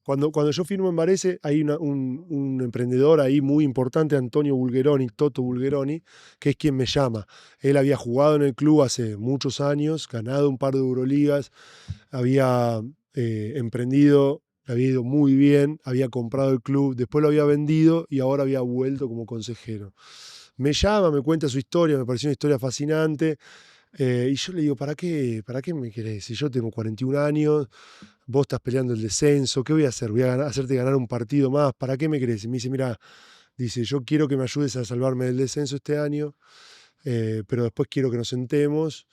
Cuando yo firmo en Varese, hay un emprendedor ahí muy importante, Antonio Bulgeroni, Toto Bulgeroni, que es quien me llama. Él había jugado en el club hace muchos años, ganado un par de Euroligas, había emprendido, le había ido muy bien, había comprado el club, después lo había vendido y ahora había vuelto como consejero. Me llama, me cuenta su historia, me pareció una historia fascinante. Y yo le digo, ¿para qué me querés? Si yo tengo 41 años, vos estás peleando el descenso, ¿qué voy a hacer? Voy a hacerte ganar un partido más, ¿para qué me querés? Y me dice, mira, dice, yo quiero que me ayudes a salvarme del descenso este año, pero después quiero que nos sentemos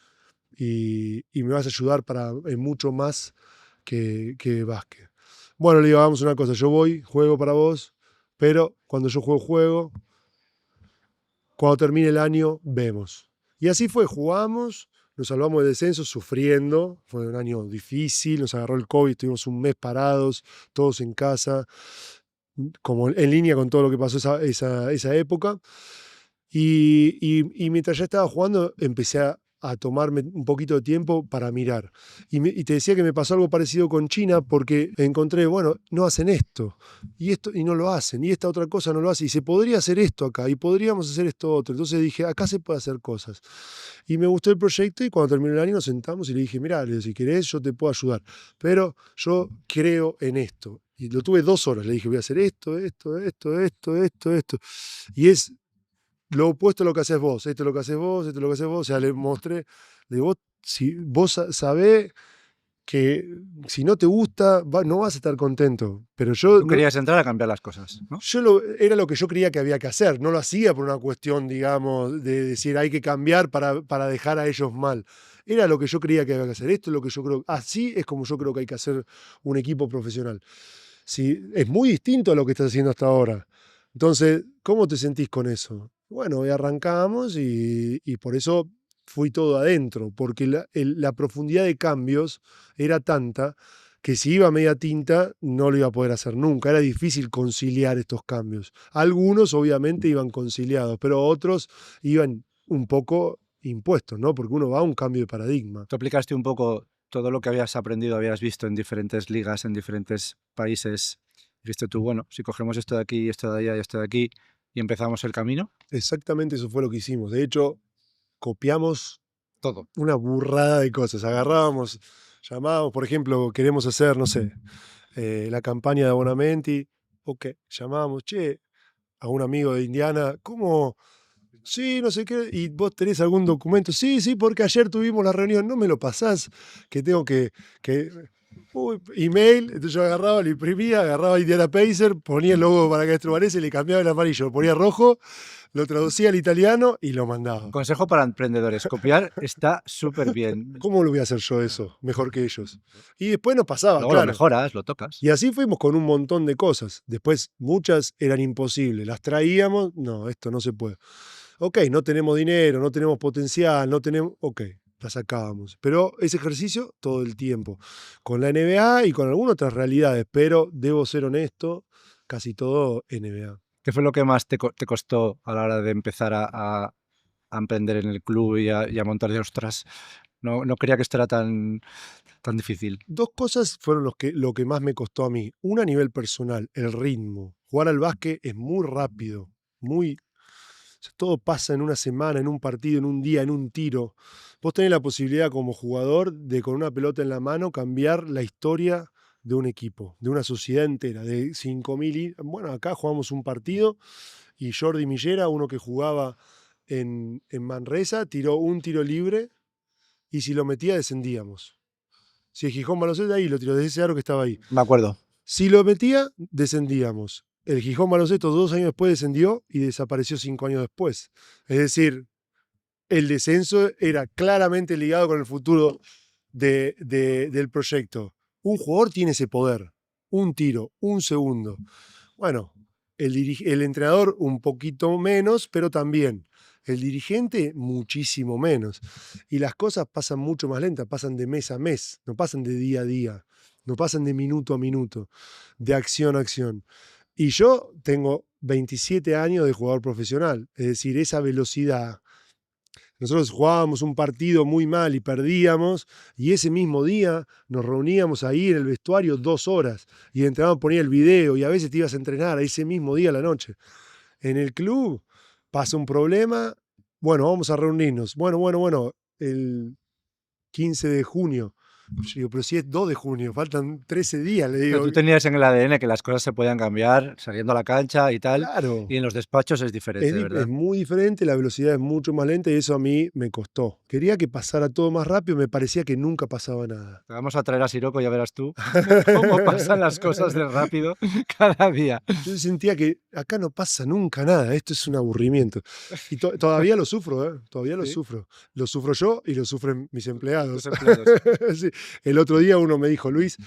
y me vas a ayudar en mucho más que básquet. Bueno, le digo, hagamos una cosa, yo voy, juego para vos, pero cuando yo juego, cuando termine el año, vemos. Y así fue, jugamos, nos salvamos del descenso sufriendo, fue un año difícil, nos agarró el COVID, estuvimos un mes parados, todos en casa, como en línea con todo lo que pasó esa época. Y mientras ya estaba jugando, empecé a tomarme un poquito de tiempo para mirar. Y te decía que me pasó algo parecido con China porque encontré, bueno, no hacen esto y no lo hacen, y esta otra cosa no lo hacen, y se podría hacer esto acá, y podríamos hacer esto otro. Entonces dije, acá se puede hacer cosas. Y me gustó el proyecto y cuando terminó el año nos sentamos y le dije, mirá, si querés yo te puedo ayudar, pero yo creo en esto. Y lo tuve 2 horas, le dije, voy a hacer esto. Y es lo opuesto a lo que haces vos, esto es lo que haces vos, esto es lo que haces vos. O sea, le mostré, le digo, si vos sabés que si no te gusta, no vas a estar contento. Pero yo Tú no, querías entrar a cambiar las cosas, ¿no? era lo que yo creía que había que hacer. No lo hacía por una cuestión, digamos, de decir hay que cambiar para dejar a ellos mal. Era lo que yo creía que había que hacer. Esto es lo que yo creo. Así es como yo creo que hay que hacer un equipo profesional. Sí, es muy distinto a lo que estás haciendo hasta ahora. Entonces, ¿cómo te sentís con eso? Bueno, y arrancamos y por eso fui todo adentro, porque la profundidad de cambios era tanta que si iba a media tinta no lo iba a poder hacer nunca. Era difícil conciliar estos cambios. Algunos obviamente iban conciliados, pero otros iban un poco impuestos, ¿no? Porque uno va a un cambio de paradigma. Tú aplicaste un poco todo lo que habías aprendido, habías visto en diferentes ligas, en diferentes países. Dijiste tú, bueno, si cogemos esto de aquí, esto de allá y esto de aquí y empezamos el camino, Exactamente eso fue lo que hicimos. De hecho, copiamos todo. una burrada de cosas. Agarrábamos, llamábamos, por ejemplo, queremos hacer, no sé, la campaña de Abonamenti. Ok, llamábamos, che, a un amigo de Indiana, ¿cómo? Sí, no sé qué, y vos tenés algún documento. Sí, sí, porque ayer tuvimos la reunión, no me lo pasás, que tengo que email. Entonces yo agarraba, lo imprimía, agarraba Indiana Pacer, ponía el logo para Castro Varese, le cambiaba el amarillo, lo ponía rojo, lo traducía al italiano y lo mandaba. Consejo para emprendedores, copiar está súper bien. ¿Cómo lo voy a hacer yo eso mejor que ellos? Y después nos pasaba, Luego lo claro. mejoras, lo tocas. Y así fuimos con un montón de cosas. Después muchas eran imposibles. Las traíamos, no, esto no se puede. Ok, no tenemos dinero, no tenemos potencial, no tenemos... Ok, las sacábamos. Pero ese ejercicio todo el tiempo. Con la NBA y con algunas otras realidades. Pero debo ser honesto, casi todo NBA. ¿Qué fue lo que más te costó a la hora de empezar a emprender en el club y a montar de ostras? No creía que esto era tan difícil. 2 cosas fueron lo que más me costó a mí. Una a nivel personal, el ritmo. Jugar al básquet es muy rápido, muy... O sea, todo pasa en una semana, en un partido, en un día, en un tiro. Vos tenés la posibilidad como jugador de con una pelota en la mano cambiar la historia de un equipo, de una sociedad entera, de 5.000... Bueno, acá jugamos un partido y Jordi Millera, uno que jugaba en Manresa, tiró un tiro libre y si lo metía descendíamos. Si el Gijón Baloncesto ahí lo tiró desde ese aro que estaba ahí. Me acuerdo. Si lo metía, descendíamos. El Gijón Baloncesto 2 años después descendió y desapareció 5 años después. Es decir, el descenso era claramente ligado con el futuro del proyecto. Un jugador tiene ese poder. Un tiro, un segundo. Bueno, el entrenador un poquito menos, pero también. El dirigente muchísimo menos. Y las cosas pasan mucho más lentas, pasan de mes a mes, no pasan de día a día, no pasan de minuto a minuto, de acción a acción. Y yo tengo 27 años de jugador profesional, es decir, esa velocidad Nosotros jugábamos un partido muy mal y perdíamos, y ese mismo día nos reuníamos ahí en el vestuario 2 horas, y el entrenador ponía el video, y a veces te ibas a entrenar ese mismo día a la noche. En el club pasa un problema, bueno, vamos a reunirnos. Bueno, el 15 de junio. Yo digo, pero si es 2 de junio, faltan 13 días, le Pero digo. tú tenías en el ADN que las cosas se podían cambiar saliendo a la cancha y tal, Claro, y en los despachos es diferente, es ¿verdad? muy diferente, la velocidad es mucho más lenta y eso a mí me costó. Quería que pasara todo más rápido, me parecía que nunca pasaba nada. Te vamos a traer a Sirocco, ya verás tú cómo pasan las cosas de rápido cada día. Yo sentía que acá no pasa nunca nada, esto es un aburrimiento. Y todavía lo sufro, ¿eh? Todavía lo Sí, sufro. Lo sufro yo y lo sufren mis tus empleados. empleados. Sí. El otro día uno me dijo, Luis,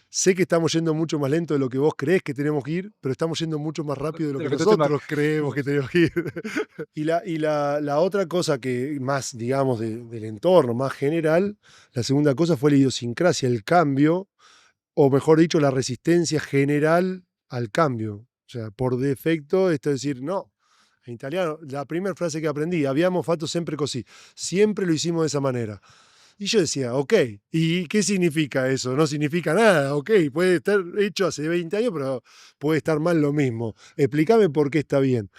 sé que estamos yendo mucho más lento de lo que vos crees que tenemos que ir, pero estamos yendo mucho más rápido de lo De que lo que tú te nosotros creemos que imaginas. tenemos que ir. Y la otra cosa que más, digamos, del entorno, más general, la segunda cosa fue la idiosincrasia, el cambio, o mejor dicho, la resistencia general al cambio. O sea, por defecto, esto es decir, no. En italiano, la primera frase que aprendí, abbiamo fatto sempre così. Siempre lo hicimos de esa manera. Y yo decía, ok, ¿y qué significa eso? No significa nada, ok, puede estar hecho hace 20 años, pero puede estar mal lo mismo. Explícame por qué está bien.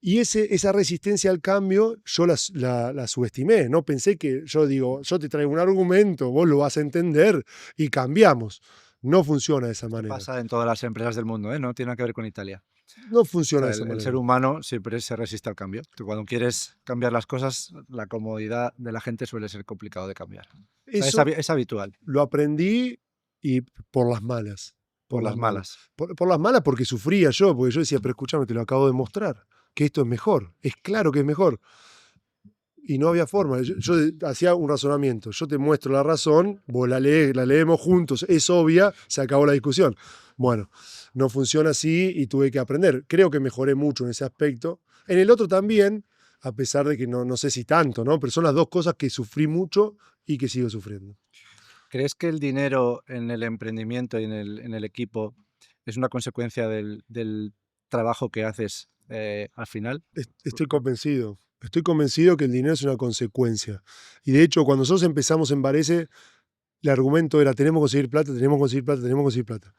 Y esa resistencia al cambio yo la subestimé, no pensé que, yo digo, yo te traigo un argumento, vos lo vas a entender y cambiamos. No funciona de esa Esto manera. pasa en todas las empresas del mundo, ¿eh? No tiene nada que ver con Italia. No O funciona sea, de esa el ser manera. humano siempre se resiste al cambio. Tú cuando quieres cambiar las cosas, la comodidad de la gente suele ser complicado de cambiar. O sea, Eso es habitual, lo aprendí y por las malas. por Por las las malas. malas. Por las malas porque sufría yo, porque yo decía, pero escúchame, te lo acabo de mostrar, que esto es mejor. Es claro que es mejor. Y no había forma. Yo hacía un razonamiento. Yo te muestro la razón, vos la lees, la leemos juntos, es obvia, se acabó la discusión. Bueno, no funciona así y tuve que aprender. Creo que mejoré mucho en ese aspecto. En el otro también, a pesar de que no sé si tanto, ¿no? Pero son las dos cosas que sufrí mucho y que sigo sufriendo. ¿Crees que el dinero en el emprendimiento y en el equipo es una consecuencia del trabajo que haces al final? Estoy convencido. Estoy convencido que el dinero es una consecuencia. Y de hecho, cuando nosotros empezamos en Varese, el argumento era, tenemos que conseguir plata, tenemos que conseguir plata, tenemos que conseguir plata.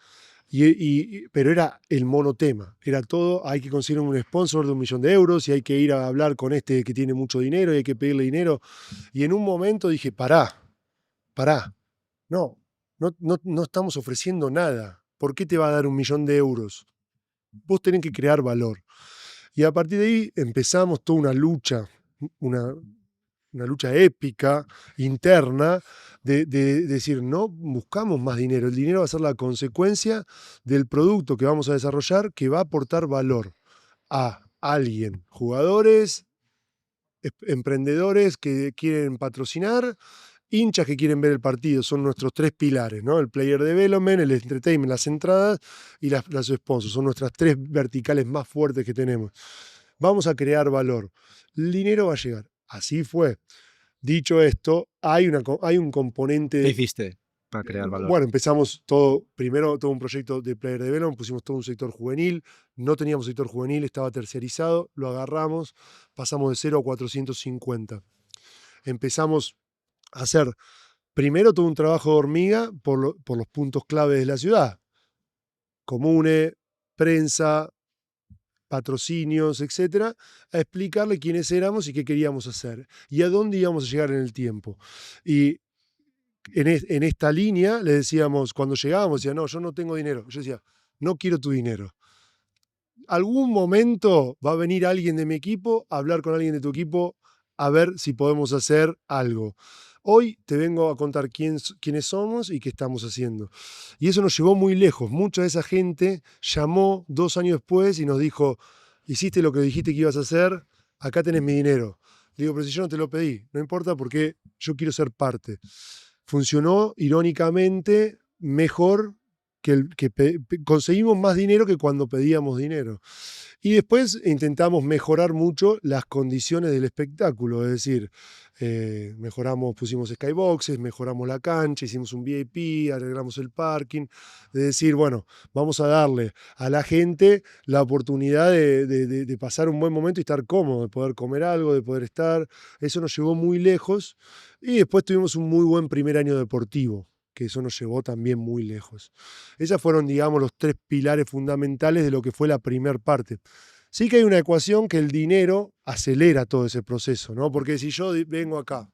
Pero era el monotema, era todo, hay que conseguir un sponsor de 1 millón de euros y hay que ir a hablar con este que tiene mucho dinero y hay que pedirle dinero. Y en un momento dije, pará, no estamos ofreciendo nada. ¿Por qué te va a dar 1 millón de euros? Vos tenés que crear valor. Y a partir de ahí empezamos toda una, una lucha épica, interna, de decir, no buscamos más dinero, el dinero va a ser la consecuencia del producto que vamos a desarrollar que va a aportar valor a alguien, jugadores, emprendedores que quieren patrocinar, hinchas que quieren ver el partido, son nuestros 3 pilares, ¿no? El player development, el entertainment, las entradas y las sponsors, son nuestras 3 verticales más fuertes que tenemos. Vamos a crear valor. El dinero va a llegar. Así fue. Dicho esto, hay un ¿Qué componente. hiciste para crear valor? Bueno, empezamos primero todo un proyecto de player development, pusimos todo un sector juvenil, no teníamos sector juvenil, estaba terciarizado, lo agarramos, pasamos de 0 a 450. Empezamos a hacer primero todo un trabajo de hormiga por los puntos clave de la ciudad, comune, prensa, patrocinios, etcétera, a explicarle quiénes éramos y qué queríamos hacer y a dónde íbamos a llegar en el tiempo. Y en esta línea le decíamos, cuando llegábamos, decía, no, yo no tengo dinero. Yo decía, no quiero tu dinero. Algún momento va a venir alguien de mi equipo a hablar con alguien de tu equipo a ver si podemos hacer algo. Hoy te vengo a contar quiénes somos y qué estamos haciendo. Y eso nos llevó muy lejos. Mucha de esa gente llamó 2 años después y nos dijo, hiciste lo que dijiste que ibas a hacer, acá tenés mi dinero. Le digo, pero si yo no te lo pedí, no importa porque yo quiero ser parte. Funcionó irónicamente mejor conseguimos más dinero que cuando pedíamos dinero. Y después intentamos mejorar mucho las condiciones del espectáculo, es decir, pusimos skyboxes, mejoramos la cancha, hicimos un VIP, arreglamos el parking, es decir, bueno, vamos a darle a la gente la oportunidad de pasar un buen momento y estar cómodo, de poder comer algo, de poder estar. Eso nos llevó muy lejos y después tuvimos un muy buen primer año deportivo, que eso nos llevó también muy lejos. Esas fueron, digamos, los 3 pilares fundamentales de lo que fue la primer parte. Sí que hay una ecuación que el dinero acelera todo ese proceso, ¿no? Porque si yo vengo acá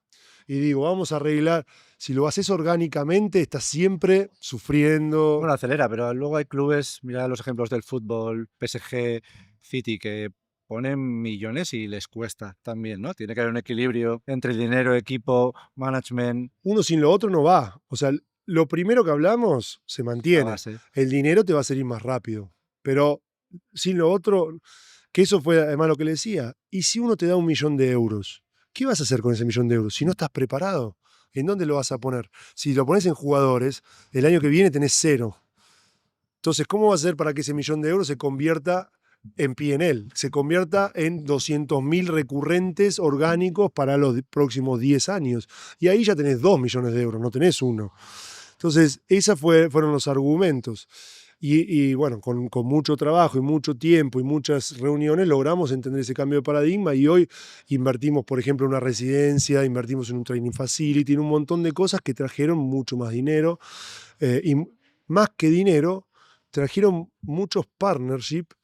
y digo, vamos a arreglar, si lo haces orgánicamente, estás siempre sufriendo. Bueno, acelera, pero luego hay clubes, mira los ejemplos del fútbol, PSG, City, que ponen millones y les cuesta también, ¿no? Tiene que haber un equilibrio entre dinero, equipo, management, Uno sin lo otro no va. O sea, lo primero que hablamos se la mantiene. base. El dinero te va a salir más rápido. Pero sin lo otro, que eso fue además lo que le decía. ¿Y si uno te da 1.000.000 de euros? ¿Qué vas a hacer con ese 1.000.000 de euros si no estás preparado? ¿En dónde lo vas a poner? Si lo pones en jugadores, el año que viene tenés 0. Entonces, ¿cómo va a ser para que ese 1.000.000 de euros se convierta en P&L, se convierta en 200.000 recurrentes orgánicos para los próximos 10 años? Y ahí ya tenés 2 millones de euros, no tenés 1. Entonces, esos fueron los argumentos. Y bueno, con mucho trabajo y mucho tiempo y muchas reuniones logramos entender ese cambio de paradigma y hoy invertimos, por ejemplo, en una residencia, invertimos en un training facility, en un montón de cosas que trajeron mucho más dinero y más que dinero, trajeron muchos partnerships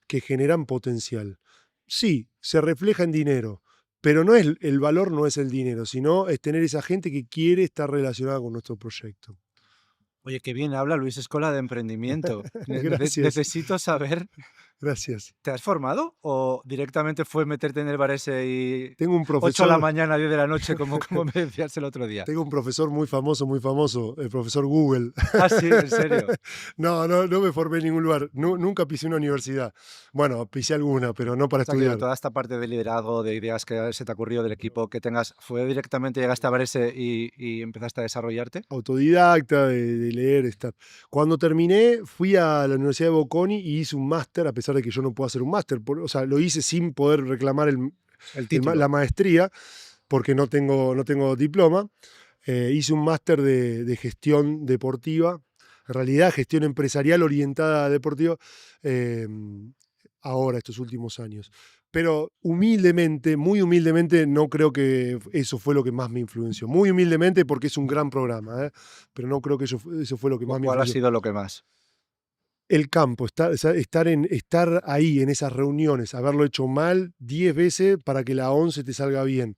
que generan potencial. Sí, se refleja en dinero, pero no es, el valor no es el dinero, sino es tener esa gente que quiere estar relacionada con nuestro proyecto. Oye, qué bien habla Luis Escola de emprendimiento. Gracias, Necesito saber, gracias. ¿te has formado o directamente fue meterte en el bar ese y Tengo un 8 de la profesor, mañana, 10 de la noche, como me decías el otro día? tengo un profesor muy famoso, el profesor Google. Ah, sí, en serio. No me formé en ningún lugar. Nunca pisé una universidad. Bueno, pisé alguna, pero no para O sea, que estudiar. toda esta parte de liderazgo, de ideas que se te ha ocurrido del equipo que tengas, ¿fue directamente llegaste a ver ese y empezaste a desarrollarte? Autodidacta, de leer, estar. Cuando terminé, fui a la Universidad de Bocconi y hice un máster, a pesar de que yo no puedo hacer un máster. O sea, lo hice sin poder reclamar El título. la maestría, porque no tengo diploma. Hice un máster de gestión deportiva, en realidad gestión empresarial orientada a deportiva, eh, ahora, estos últimos años. Pero humildemente, muy humildemente, no creo que eso fue lo que más me influenció. Muy humildemente porque es un gran programa, pero no creo que eso fue lo que más me ¿Cuál ha influenció. sido lo que más? El campo, estar ahí en esas reuniones, haberlo hecho mal 10 veces para que la 11 te salga bien.